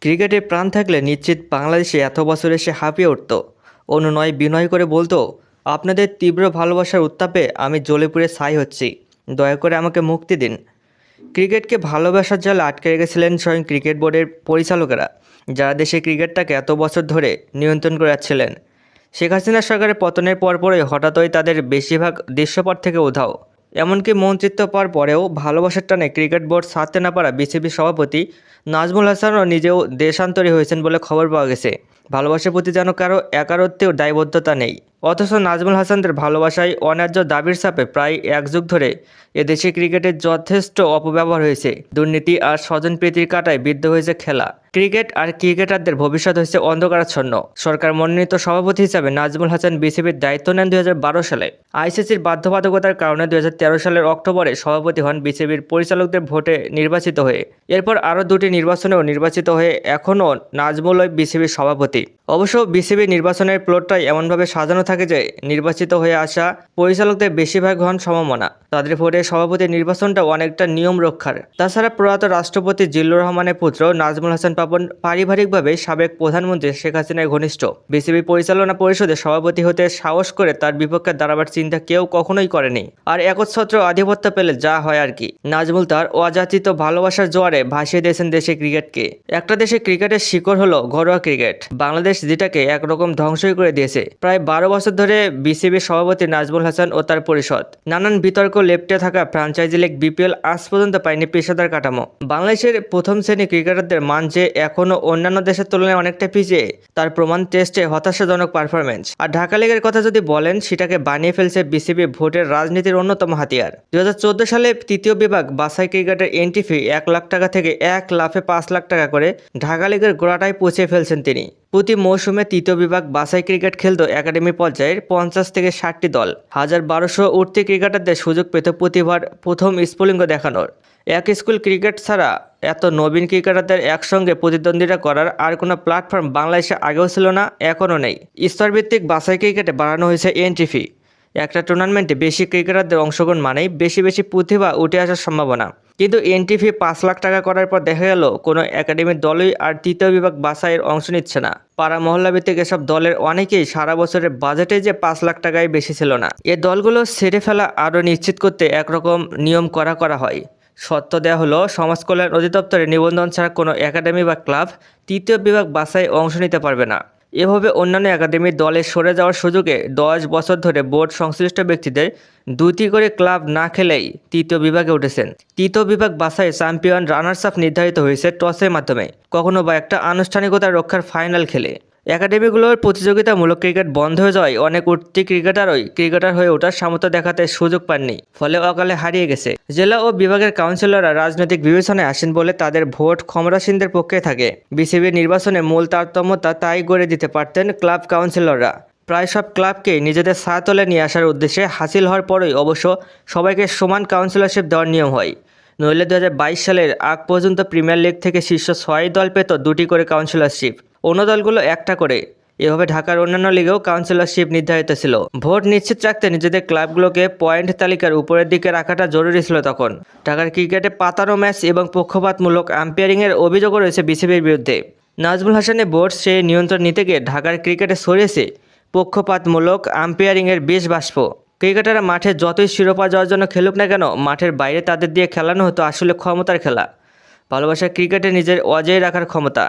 ক্রিকেটে প্রাণ থাকলে নিশ্চিত বাংলাদেশে এত বছর এসে হাঁপিয়ে উঠত। অনুনয় বিনয় করে বলতো, আপনাদের তীব্র ভালোবাসার উত্তাপে আমি জ্বলে পুড়ে ছাই হচ্ছি, দয়া করে আমাকে মুক্তি দিন। ক্রিকেটকে ভালোবাসার জালে আটকে রেখেছিলেন স্বয়ং ক্রিকেট বোর্ডের পরিচালকেরা, যারা দেশে ক্রিকেটটাকে এত বছর ধরে নিয়ন্ত্রণ করে যাচ্ছিলেন। শেখ হাসিনা সরকারের পতনের পরপরই হঠাৎই তাদের বেশিরভাগ দৃশ্যপট থেকে উধাও। এমনকি মন্ত্রিত্ব পাওয়ার পরেও ভালোবাসার টানে ক্রিকেট বোর্ড ছাড়তে না পারা বিসিবির সভাপতি নাজমুল হাসানও নিজেও দেশান্তরী হয়েছেন বলে খবর পাওয়া গেছে। ভালোবাসার প্রতি যেন কারো একারত্বেও দায়বদ্ধতা নেই। অথচ নাজমুল হাসানদের ভালোবাসায় অন্যায্য দাবির চাপে প্রায় এক যুগ ধরে এদেশে ক্রিকেটের যথেষ্ট অপব্যবহার হয়েছে। দুর্নীতি আর স্বজনপ্রীতির কাঁটায় বিদ্ধ হয়েছে খেলা। ক্রিকেট আর ক্রিকেটারদের ভবিষ্যৎ হয়েছে অন্ধকারাচ্ছন্ন। সরকার মনোনীত সভাপতি হিসাবে নাজমুল হাসান বিসিবির দায়িত্ব নেন 2012 সালে। আইসিসির বাধ্যবাধকতার কারণে 2013 সালের অক্টোবরে সভাপতি হন বিসিবির পরিচালকদের ভোটে নির্বাচিত হয়ে। এরপর আরও দুটি নির্বাচনেও নির্বাচিত হয়ে এখনও নাজমুলই বিসিবির সভাপতি। অবশ্য বিসিবি নির্বাচনের প্লটটাই এমনভাবে সাজানো থাকে যে নির্বাচিত হয়ে আসা পরিচালকদের বেশিরভাগ হন সমমনা। তাদের ভোটে সভাপতি নির্বাচনটা অনেকটা নিয়ম রক্ষার। তাছাড়া প্রয়াত রাষ্ট্রপতি জিল্লুর রহমানের পুত্র নাজমুল হাসান পাপন পারিবারিকভাবে সাবেক প্রধানমন্ত্রী শেখ হাসিনার ঘনিষ্ঠ। বিসিবি পরিচালনা পরিষদে সভাপতি হতে সাহস করে তার বিপক্ষে দাঁড়াবার চিন্তা কেউ কখনোই করেনি। আর একচ্ছত্র আধিপত্য পেলে যা হয় আর কি। নাজমুল তার অযাচিত ভালোবাসার জোয়ারে ভাসিয়ে দিয়েছেন দেশে ক্রিকেটকে। একটা দেশে ক্রিকেটের শিকড় হলো ঘরোয়া ক্রিকেট। বাংলাদেশ যেটাকে একরকম ধ্বংসই করে দিয়েছে। প্রায় 12 বছর ধরে বিসিবির সভাপতি নাজমুল হাসান ও তার পরিষদ নানান বিতর্ক লেপ্টে থাকা ফ্র্যাঞ্চাইজি লিগ বিপিএল আজ পর্যন্ত পায়নি পেশাদার কাঠামো। বাংলাদেশের প্রথম শ্রেণী ক্রিকেটারদের মান যে এখনও অন্যান্য দেশের তুলনায় অনেকটা পিছিয়ে, তার প্রমাণ টেস্টে হতাশাজনক পারফরমেন্স। আর ঢাকা লিগের কথা যদি বলেন, সেটাকে বানিয়ে ফেলছে বিসিবি ভোটের রাজনীতির অন্যতম হাতিয়ার। 2014 সালে তৃতীয় বিভাগ বাছাই ক্রিকেটের এন্ট্রি ফি 1 লাখ টাকা থেকে 1 লাফে 5 লাখ টাকা করে ঢাকা লিগের গোড়াটায় পৌঁছে ফেলছেন তিনি। প্রতি মৌসুমে তৃতীয় বিভাগ বাছাই ক্রিকেট খেলত একাডেমি পর্যায়ের 50 থেকে 60টি দল। 1200 উঠতি ক্রিকেটারদের সুযোগ পেত প্রতিবার প্রথম স্ফুলিঙ্গ দেখানোর। এক স্কুল ক্রিকেট ছাড়া এত নবীন ক্রিকেটারদের একসঙ্গে প্রতিদ্বন্দ্বিতা করার আর কোনো প্ল্যাটফর্ম বাংলাদেশে আগেও ছিল না, এখনও নেই। স্তরভিত্তিক বাছাই ক্রিকেটে বাড়ানো হয়েছে এন্ট্রি ফি। একটা টুর্নামেন্টে বেশি ক্রিকেটারদের অংশগ্রহণ মানেই বেশি বেশি প্রতিভা উঠে আসার সম্ভাবনা। কিন্তু এন্ট্রি ফি 5 লাখ টাকা করার পর দেখা গেল কোনো একাডেমির দলই আর তৃতীয় বিভাগ বাছাইয়ের অংশ নিচ্ছে না। পাড়া মহল্লা ভিত্তিক এসব দলের অনেকেই সারা বছরের বাজেটে যে 5 লাখ টাকায় বেশি ছিল না। এ দলগুলো ছেড়ে ফেলা আরও নিশ্চিত করতে একরকম নিয়ম করা হয়। সত্য দেওয়া হলো, সমাজ কল্যাণ অধিদপ্তরে নিবন্ধন ছাড়া কোনো একাডেমি বা ক্লাব তৃতীয় বিভাগ বাছাই অংশ নিতে পারবে না। এভাবে অন্যান্য একাডেমির দলে সরে যাওয়ার সুযোগে 10 বছর ধরে বোর্ড সংশ্লিষ্ট ব্যক্তিদের 2টি করে ক্লাব না খেলেই তৃতীয় বিভাগে উঠেছেন। তৃতীয় বিভাগ বাছাই চ্যাম্পিয়ন রানার্স আপ নির্ধারিত হয়েছে টসের মাধ্যমে, কখনো বা একটা আনুষ্ঠানিকতা রক্ষার ফাইনাল খেলে। একাডেমিগুলোর প্রতিযোগিতামূলক ক্রিকেট বন্ধ হয়ে যাওয়ায় অনেক উঠতি ক্রিকেটার হয়ে ওঠার সামর্থ্য দেখাতে সুযোগ পাননি, ফলে অকালে হারিয়ে গেছে। জেলা ও বিভাগের কাউন্সিলররা রাজনৈতিক বিবেচনায় আসেন বলে তাদের ভোট ক্ষমতাসীনদের পক্ষে থাকে। বিসিবির নির্বাচনে মূল তারতম্যতা তাই গড়ে দিতে পারতেন ক্লাব কাউন্সিলররা। প্রায় সব ক্লাবকেই নিজেদের ছায়াতলে নিয়ে আসার উদ্দেশ্যে হাসিল হওয়ার পরেই অবশ্য সবাইকে সমান কাউন্সিলরশিপ দেওয়ার নিয়ম হয়। নইলে 2022 সালের আগ পর্যন্ত প্রিমিয়ার লিগ থেকে শীর্ষ 6 দল পেত 2টি করে কাউন্সিলরশিপ, অন্য দলগুলো একটা করে। এভাবে ঢাকার অন্যান্য লিগেও কাউন্সিলরশিপ নির্ধারিত ছিল। ভোট নিশ্চিত রাখতে নিজেদের ক্লাবগুলোকে পয়েন্ট তালিকার উপরের দিকে রাখাটা জরুরি ছিল তখন। ঢাকার ক্রিকেটে পাতানো ম্যাচ এবং পক্ষপাতমূলক আম্পায়ারিংয়ের অভিযোগও রয়েছে বিসিবির বিরুদ্ধে। নাজমুল হাসানের বোর্ড সে নিয়ন্ত্রণ নিতে গিয়ে ঢাকার ক্রিকেটে ছড়িয়েছে পক্ষপাতমূলক আম্পায়ারিংয়ের বেশ বাষ্প। ক্রিকেটাররা মাঠে যতই শিরোপা যাওয়ার জন্য খেলুক না কেন, মাঠের বাইরে তাদের দিয়ে খেলানো হতো আসলে ক্ষমতার খেলা, ভালোবাসার ক্রিকেটে নিজের অজেয় রাখার ক্ষমতা।